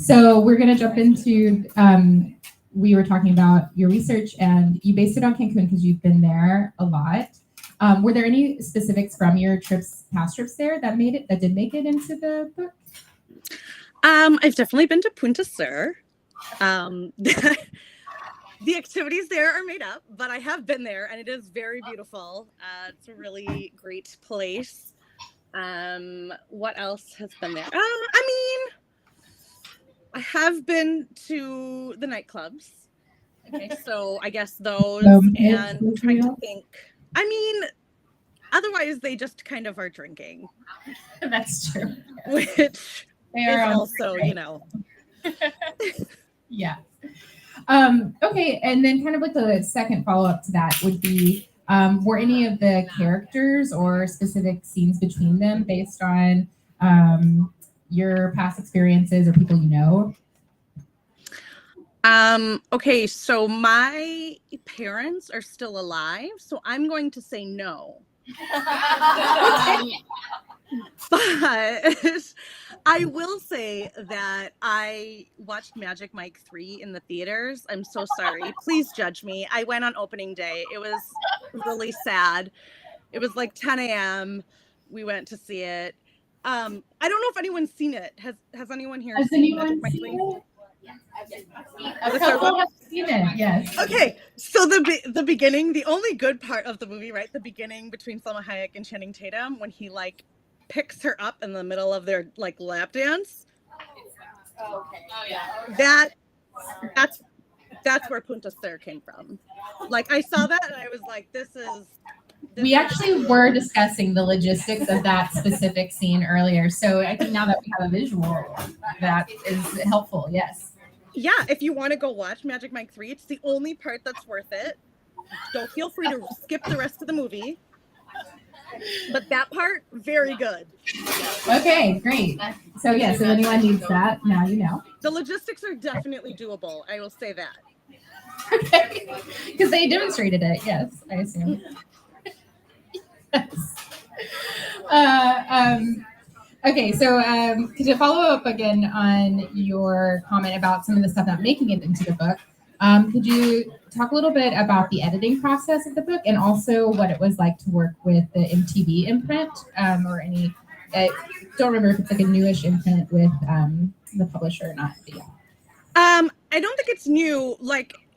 So we're going to jump into, we were talking about your research and you based it on Cancun because you've been there a lot. Were there any specifics from your past trips there that did make it into the book? I've definitely been to Punta Sur. The activities there are made up, but I have been there and it is very beautiful. It's a really great place. What else has been there? I have been to the nightclubs. Okay, so I guess those and trying to think. Otherwise they just kind of are drinking. That's true. Which is also, Yeah. Okay, and then kind of like the second follow-up to that would be, were any of the characters or specific scenes between them based on your past experiences or people you know? Okay, so my parents are still alive, so I'm going to say no. But I will say that I watched Magic Mike 3 in the theaters. I'm so sorry. Please judge me. I went on opening day. It was really sad. It was like 10 a.m. We went to see it. I don't know if anyone's seen it. Has anyone here seen Magic Mike 3? A couple have seen it, yes. Okay, so the beginning, the only good part of the movie, right? The beginning between Salma Hayek and Channing Tatum when he picks her up in the middle of their lap dance. Oh, okay. Oh yeah. That's where Punta Sur came from. I saw that and I was like, this we actually were discussing the logistics of that specific scene earlier. So I think now that we have a visual, that is helpful. Yes. Yeah, if you want to go watch Magic Mike 3, it's the only part that's worth it. Don't feel free to skip the rest of the movie. But that part, very good. Okay, great. So yes, if anyone needs that, now you know. The logistics are definitely doable. I will say that. Okay, because they demonstrated it. Yes, I assume. Yes. Okay, so to follow up again on your comment about some of the stuff not making it into the book, could you talk a little bit about the editing process of the book and also what it was like to work with the MTV imprint or any, I don't remember if it's a newish imprint with the publisher or not. But yeah. I don't think it's new.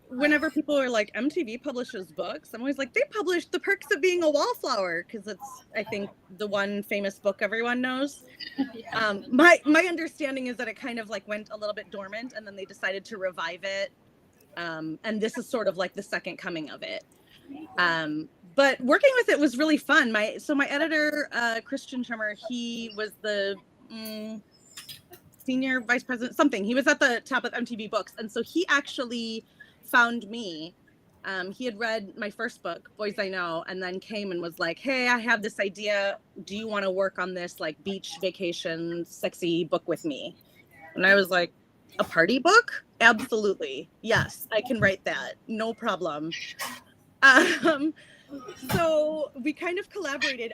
Whenever people are like, MTV publishes books, I'm always like, they published The Perks of Being a Wallflower because it's, I think, the one famous book everyone knows. Yeah. My understanding is that it kind of went a little bit dormant and then they decided to revive it. And this is sort of the second coming of it. But working with it was really fun. My editor, Christian Trimmer, he was the senior vice president, something. He was at the top of MTV Books. And so he actually found me. He had read my first book, Boys I Know, and then came and was like, hey, I have this idea. Do you want to work on this beach vacation, sexy book with me? And I was like, a party book? Absolutely. Yes, I can write that. No problem. So we kind of collaborated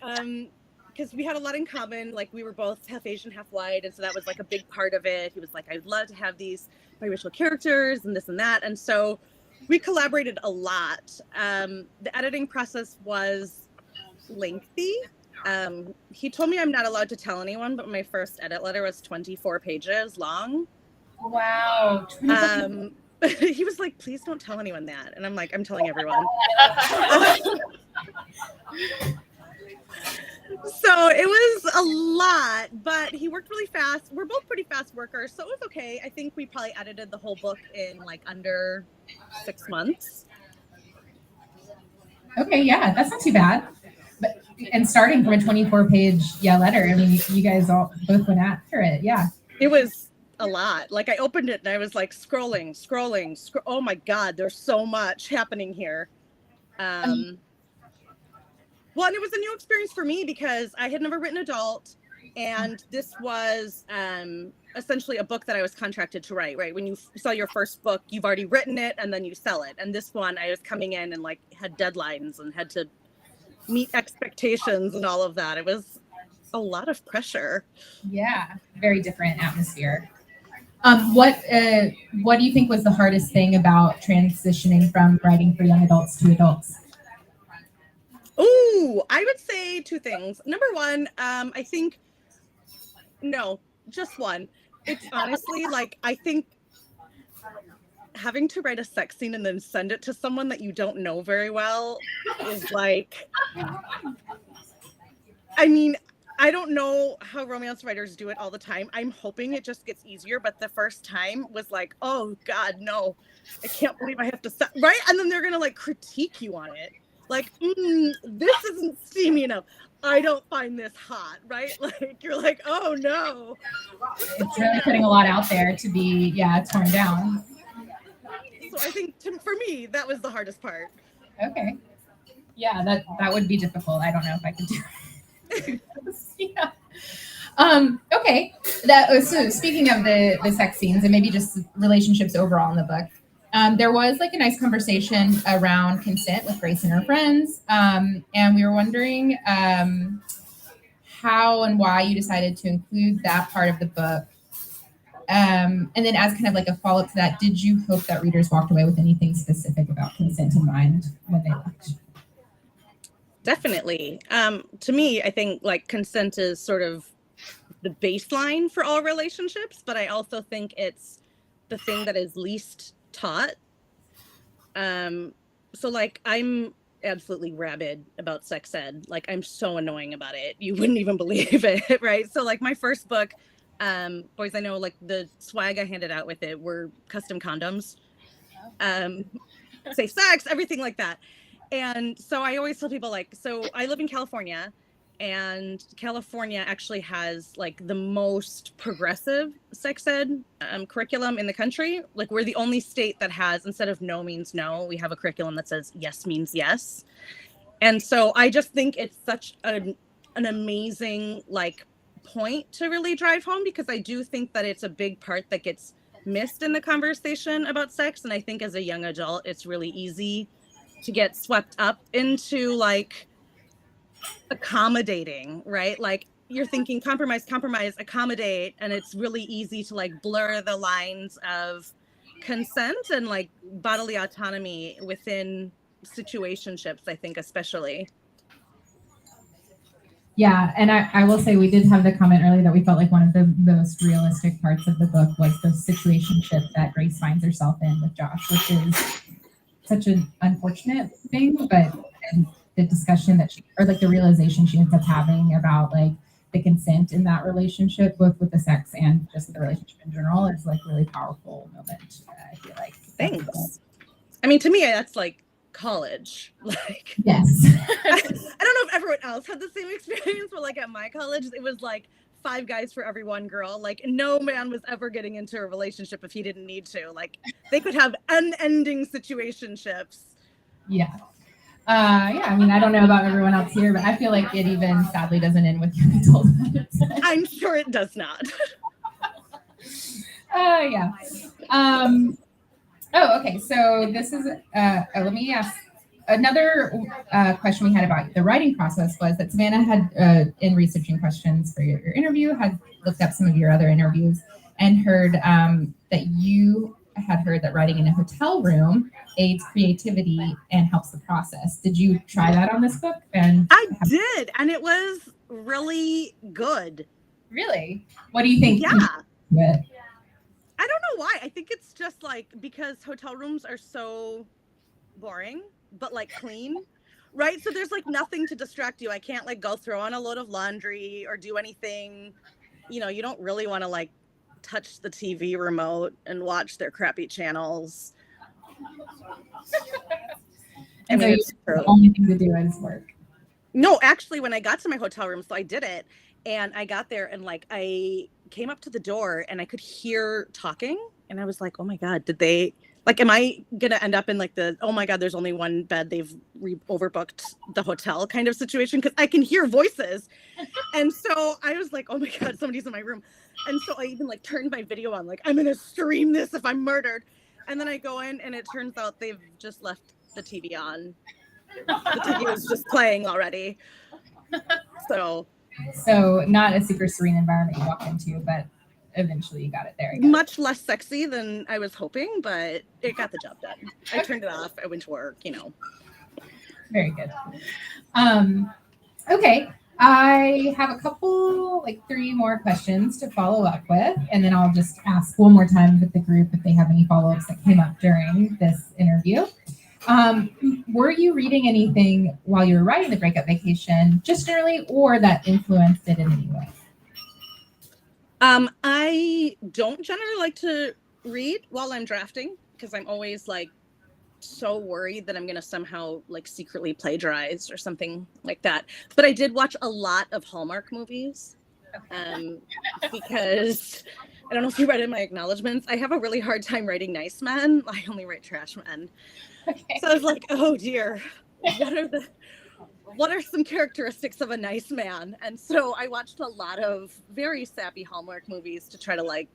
because we had a lot in common. We were both half Asian, half white. And so that was a big part of it. He was like, I'd love to have these biracial characters and this and that. And so we collaborated a lot. The editing process was lengthy. He told me I'm not allowed to tell anyone, but my first edit letter was 24 pages long. Wow. He was like, please don't tell anyone that. And I'm like, I'm telling everyone. So it was a lot, but he worked really fast. We're both pretty fast workers, so it was okay. I think we probably edited the whole book in under 6 months. Okay, yeah, that's not too bad. And starting from a 24-page letter, I mean, you guys all both went after it. Yeah. It was a lot. I opened it and I was scrolling. Oh my God, there's so much happening here. Well, and it was a new experience for me because I had never written adult, and this was essentially a book that I was contracted to write, right? When you sell your first book, you've already written it and then you sell it. And this one, I was coming in and had deadlines and had to meet expectations and all of that. It was a lot of pressure. Yeah, very different atmosphere. What do you think was the hardest thing about transitioning from writing for young adults to adults? Ooh, I would say two things. Number one, I think no, just one. It's honestly like I think having to write a sex scene and then send it to someone that you don't know very well is like, I mean, I don't know how romance writers do it all the time. I'm hoping it just gets easier, but the first time was like, oh God, no, I can't believe I have to right? And then they're gonna like critique you on it. Like, this isn't steamy enough. I don't find this hot, right? Like you're like, oh no. It's really putting a lot out there to be, torn down. So I think for me, that was the hardest part. Okay. Yeah, that would be difficult. I don't know if I could do it. Yeah. Okay. So speaking of the sex scenes and maybe just relationships overall in the book, there was like a nice conversation around consent with Grace and her friends, and we were wondering how and why you decided to include that part of the book. And then as kind of like a follow-up to that, did you hope that readers walked away with anything specific about consent in mind when they left? Definitely. To me, I think like consent is sort of the baseline for all relationships, but I also think it's the thing that is least taught. So like I'm absolutely rabid about sex ed. Like I'm so annoying about it. You wouldn't even believe it, right? So like my first book, Boys I Know, like the swag I handed out with it were custom condoms, safe sex, everything like that. And so I always tell people like, so I live in California, and California actually has like the most progressive sex ed curriculum in the country. Like we're the only state that has, instead of no means no, we have a curriculum that says yes means yes. And so I just think it's such an amazing like point to really drive home, because I do think that it's a big part that gets missed in the conversation about sex. And I think as a young adult, it's really easy to get swept up into like accommodating, right? Like you're thinking compromise, accommodate, and it's really easy to like blur the lines of consent and like bodily autonomy within situationships, I think especially. Yeah, and I will say we did have the comment earlier that we felt like one of the most realistic parts of the book was the situationship that Grace finds herself in with Josh, which is such an unfortunate thing, but and the discussion that she, or like the realization she ends up having about like the consent in that relationship, both with the sex and just the relationship in general, is like really powerful moment. I feel like. Thanks. I mean, to me, that's like college. Like, yes. I don't know if everyone else had the same experience, but like at my college, it was like 5 guys for every 1 girl. Like no man was ever getting into a relationship if he didn't need to. Like they could have unending situationships. Yeah. Yeah, I mean, I don't know about everyone else here, but I feel like it even sadly doesn't end with young adults. I'm sure it does not. Yeah. Okay. So this is, let me ask another question we had about the writing process was that Savannah had, in researching questions for your interview, had looked up some of your other interviews and heard that you had heard that writing in a hotel room aids creativity and helps the process. Did you try that on this book? And I did, and it was really good. Really? What do you think? Yeah. I don't know why. I think it's just like because hotel rooms are so boring, but like clean, right? So there's like nothing to distract you. I can't like go throw on a load of laundry or do anything. You know, you don't really want to like touch the TV remote and watch their crappy channels. And I mean, so the only thing to do is work. No, actually, when I got to my hotel room, so I did it, and I got there and like I came up to the door and I could hear talking, and I was like, oh my God, did they like, am I gonna end up in like the, oh my God, there's only one bed, they've overbooked the hotel kind of situation? Because I can hear voices. And so I was like, oh my God, somebody's in my room. And so I even like turned my video on, like, I'm gonna stream this if I'm murdered. And then I go in and it turns out they've just left the TV on. The TV was just playing already. So not a super serene environment you walk into, but eventually you got it there. I guess. Much less sexy than I was hoping, but it got the job done. I turned it off. I went to work, Very good. Okay. I have a couple, like 3 more questions to follow up with, and then I'll just ask one more time with the group if they have any follow-ups that came up during this interview. Were you reading anything while you were writing the Breakup Vacation, just generally, or that influenced it in any way? I don't generally like to read while I'm drafting because I'm always like so worried that I'm going to somehow like secretly plagiarize or something like that. But I did watch a lot of Hallmark movies because I don't know if you read in my acknowledgments. I have a really hard time writing nice men. I only write trash men. Okay. So I was like, oh dear, what are some characteristics of a nice man? And so I watched a lot of very sappy Hallmark movies to try to like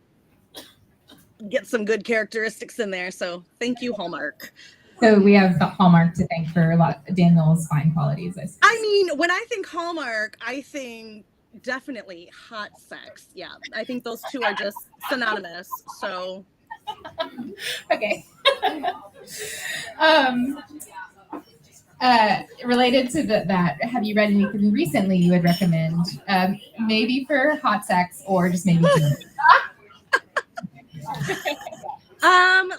get some good characteristics in there. So thank you, Hallmark. So we have the Hallmark to thank for a lot of Daniel's fine qualities. I mean, when I think Hallmark, I think definitely hot sex. Yeah, I think those two are just synonymous. So, okay. Related to that, have you read anything recently you would recommend? Maybe for hot sex or just maybe.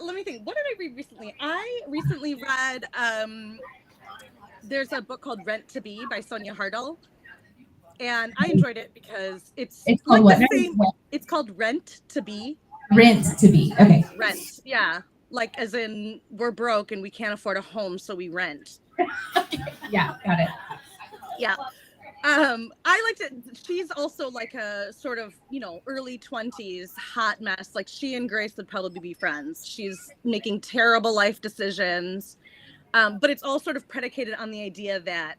Let me think. What did I read recently? I recently read there's a book called Rent to Be by Sonia Hardle. And I enjoyed it because it's called like what? the same. It's called Rent to Be. Rent to Be. Okay. Rent. Yeah. Like as in we're broke and we can't afford a home, so we rent. Yeah, got it. Yeah. I liked it. She's also like a sort of, early 20s hot mess. Like she and Grace would probably be friends. She's making terrible life decisions. But it's all sort of predicated on the idea that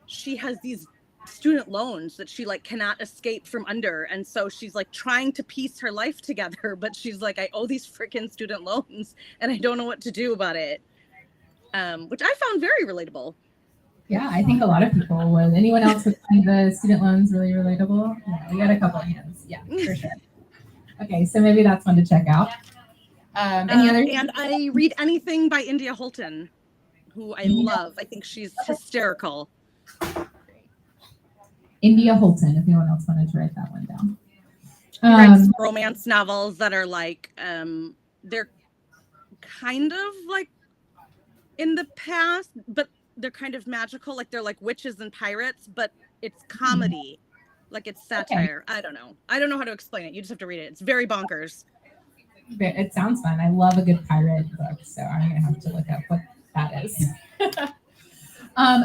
she has these student loans that she like cannot escape from under. And so she's like trying to piece her life together, but she's like, I owe these freaking student loans and I don't know what to do about it. Which I found very relatable. Yeah, I think a lot of people would. Anyone else would find the student loans really relatable? Yeah, we got a couple of hands. Yeah, for sure. Okay, so maybe that's one to check out. Any other? And I read anything by India Holton, who I love. I think she's hysterical. India Holton, if anyone else wanted to write that one down. She writes romance novels that are like, they're kind of like in the past, but they're kind of magical. Like they're like witches and pirates, but it's comedy. Like it's satire. Okay. I don't know how to explain it. You just have to read it. It's very bonkers. It sounds fun. I love a good pirate book, so I'm gonna have to look up what that is.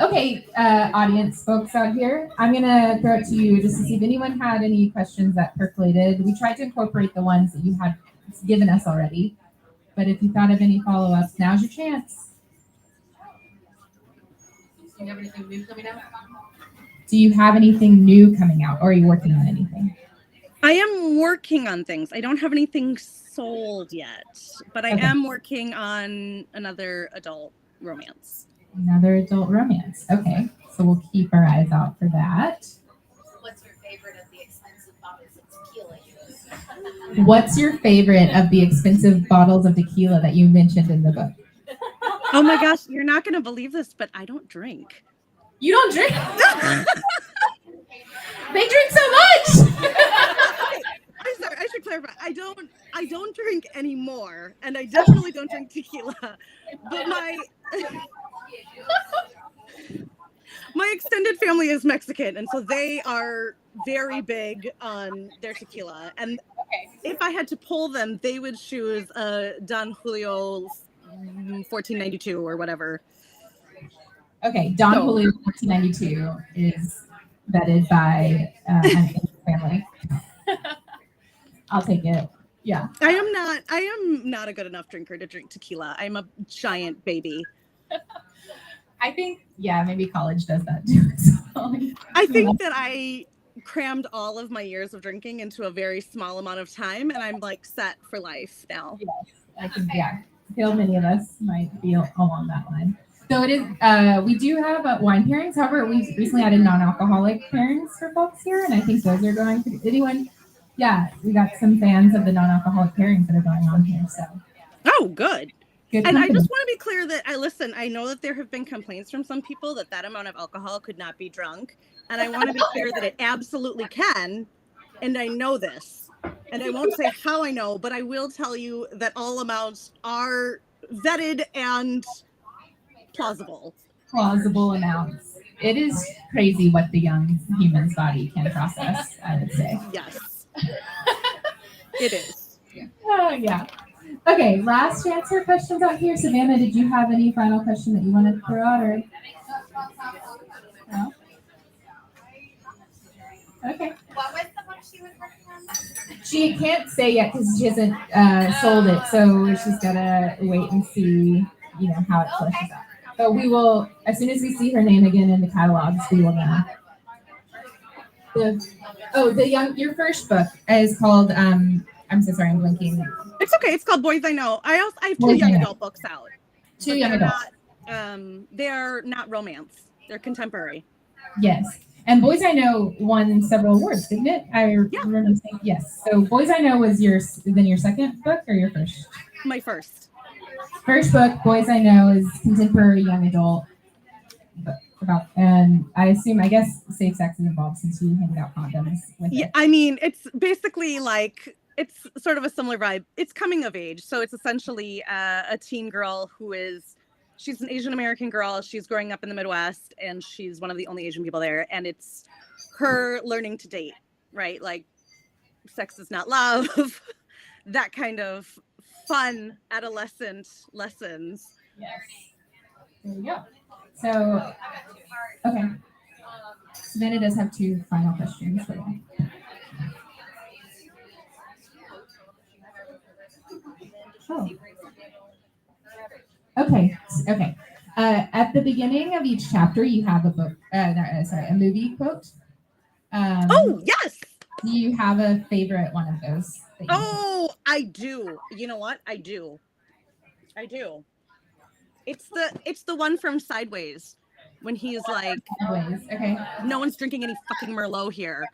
Okay, audience folks out here, I'm gonna throw it to you just to see if anyone had any questions that percolated. We tried to incorporate the ones that you had given us already, but if you thought of any follow-ups, now's your chance. Do you have anything new coming out? Do you have anything new coming out, or are you working on anything? I am working on things. I don't have anything sold yet, but I am working on another adult romance. Another adult romance. Okay, so we'll keep our eyes out for that. What's your favorite of the expensive bottles of tequila? What's your favorite of the expensive bottles of tequila that you mentioned in the book? Oh my gosh, you're not going to believe this, but I don't drink. You don't drink? They drink so much. I'm sorry, I should clarify. I don't drink anymore, and I definitely don't drink tequila. But my extended family is Mexican, and so they are very big on their tequila. And if I had to pull them, they would choose Don Julio 1492 or whatever. Okay, Don Julio 1492 is vetted by an family. I'll take it. Yeah. I am not a good enough drinker to drink tequila. I'm a giant baby. I think, maybe college does that too. I think that I crammed all of my years of drinking into a very small amount of time, and I'm like set for life now. Yes, I think, I feel many of us might be along that line. So it is, we do have wine pairings. However, we recently added non-alcoholic pairings for folks here, and I think those are going to, anyone Yeah, we got some fans of the non-alcoholic pairings that are going on here. So Oh, good. good And I company. just want to be clear that I know that there have been complaints from some people that amount of alcohol could not be drunk. And I want to be clear that it absolutely can. And I know this. And I won't say how I know, but I will tell you that all amounts are vetted and plausible. Plausible amounts. It is crazy what the young human's body can process, I would say. Yes. It is. Oh, yeah. Okay, last chance for questions out here. Savannah, did you have any final question that you wanted to throw out? Or no? Okay. What was the book she was working on? She can't say yet because she hasn't sold it, so she's gotta wait and see, how it fleshes out. But we will, as soon as we see her name again in the catalogs, we will know. Your first book is called. I'm so sorry, I'm blinking. It's okay. It's called Boys I Know. I have two Boys I young Know. adult books out. Two but young they're adults. They're not romance. They're contemporary. Yes. And Boys I Know won several awards, didn't it? I remember saying yes. So Boys I Know was your second book or your first? My first. First book, Boys I Know, is contemporary young adult. And I guess safe sex is involved since you handed out condoms with it. I mean, it's basically like, it's sort of a similar vibe. It's coming of age. So it's essentially a teen girl she's an Asian American girl. She's growing up in the Midwest and she's one of the only Asian people there. And it's her learning to date, right? Like sex is not love, that kind of fun adolescent lessons. Yes. There you go. So, okay. Savannah does have two final questions for you. Oh. Okay. At the beginning of each chapter, you have a movie quote. Oh, yes. Do you have a favorite one of those? Oh, I do. You know what? I do. It's the one from Sideways when he's like, Sideways. Okay. No one's drinking any fucking Merlot here.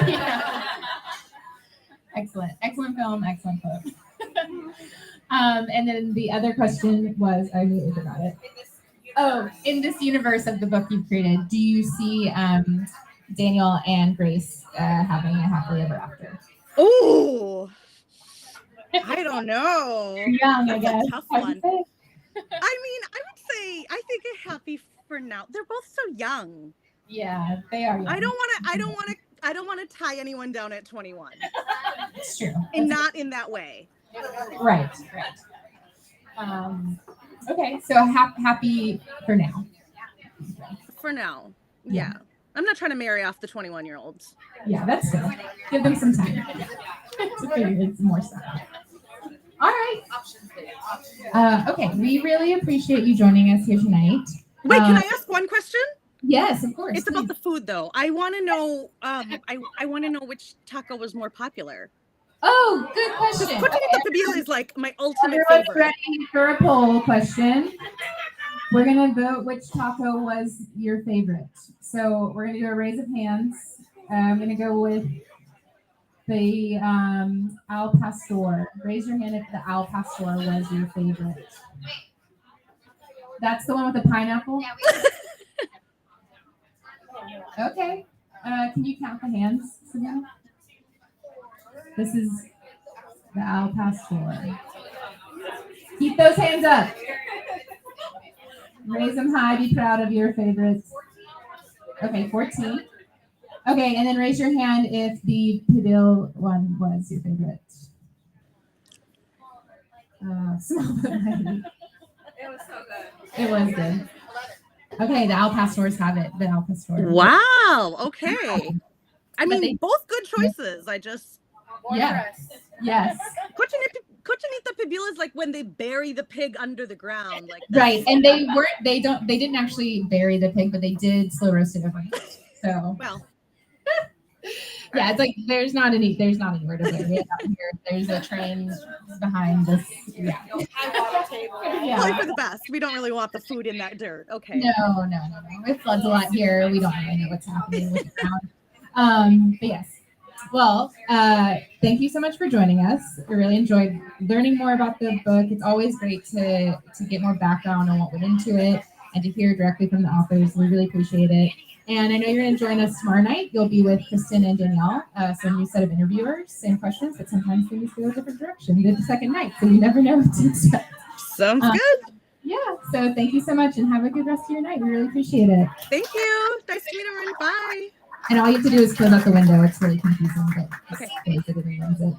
Yeah. Excellent film. Excellent quote. And then the other question was, I really forgot it. Oh, in this universe of the book you've created, do you see Daniel and Grace having a happily ever after? Oh, I don't know. Young, I guess. A tough one. I mean, I would say I think a happy for now. They're both so young. Yeah, they are young. I don't want to tie anyone down at 21. It's true. And not in that way. Right. Okay, so happy for now. For now. Yeah. I'm not trying to marry off the 21-year-olds. Yeah, that's good. Give them some time to figure out some more stuff. All right. Okay, we really appreciate you joining us here tonight. Wait, can I ask one question? Yes, of course. It's about the food, though. I want to know. I want to know which taco was more popular. Oh, good question. Cochinita pibil is like my ultimate Everyone's favorite. ready for a poll question. We're gonna vote which taco was your favorite. So we're gonna do a raise of hands. I'm gonna go with the al pastor. Raise your hand if the al pastor was your favorite. That's the one with the pineapple? Okay. Can you count the hands, Savannah? This is the al pastor. Keep those hands up. Raise them high. Be proud of your favorites. Okay, 14. Okay, and then raise your hand if the pibil one was your favorite. Small but mighty. It was so good. It was good. Okay, the al pastors have it. The al pastor. Wow. Okay. I mean, they- both good choices. I just. Yes. Cochinita pibil is like when they bury the pig under the ground, like Right, and they didn't actually bury the pig, but they did slow roast it overnight. So well, yeah, it's like there's not anywhere to bury it out here. There's a train behind this. Yeah. probably for the best. We don't really want the food in that dirt. Okay. No. It floods a lot here. We don't really know what's happening with the ground. But yes. Well, thank you so much for joining us. I really enjoyed learning more about the book. It's always great to get more background on what went into it and to hear directly from the authors. We really appreciate it. And I know you're going to join us tomorrow night. You'll be with Kristen and Danielle, so a new set of interviewers, same questions, but sometimes things go a different direction. We did the second night, so you never know what to expect. Sounds good. Yeah, so thank you so much and have a good rest of your night. We really appreciate it. Thank you. Nice to meet everyone. Bye. And all you have to do is close out the window. It's really confusing, but Okay. it ruins it.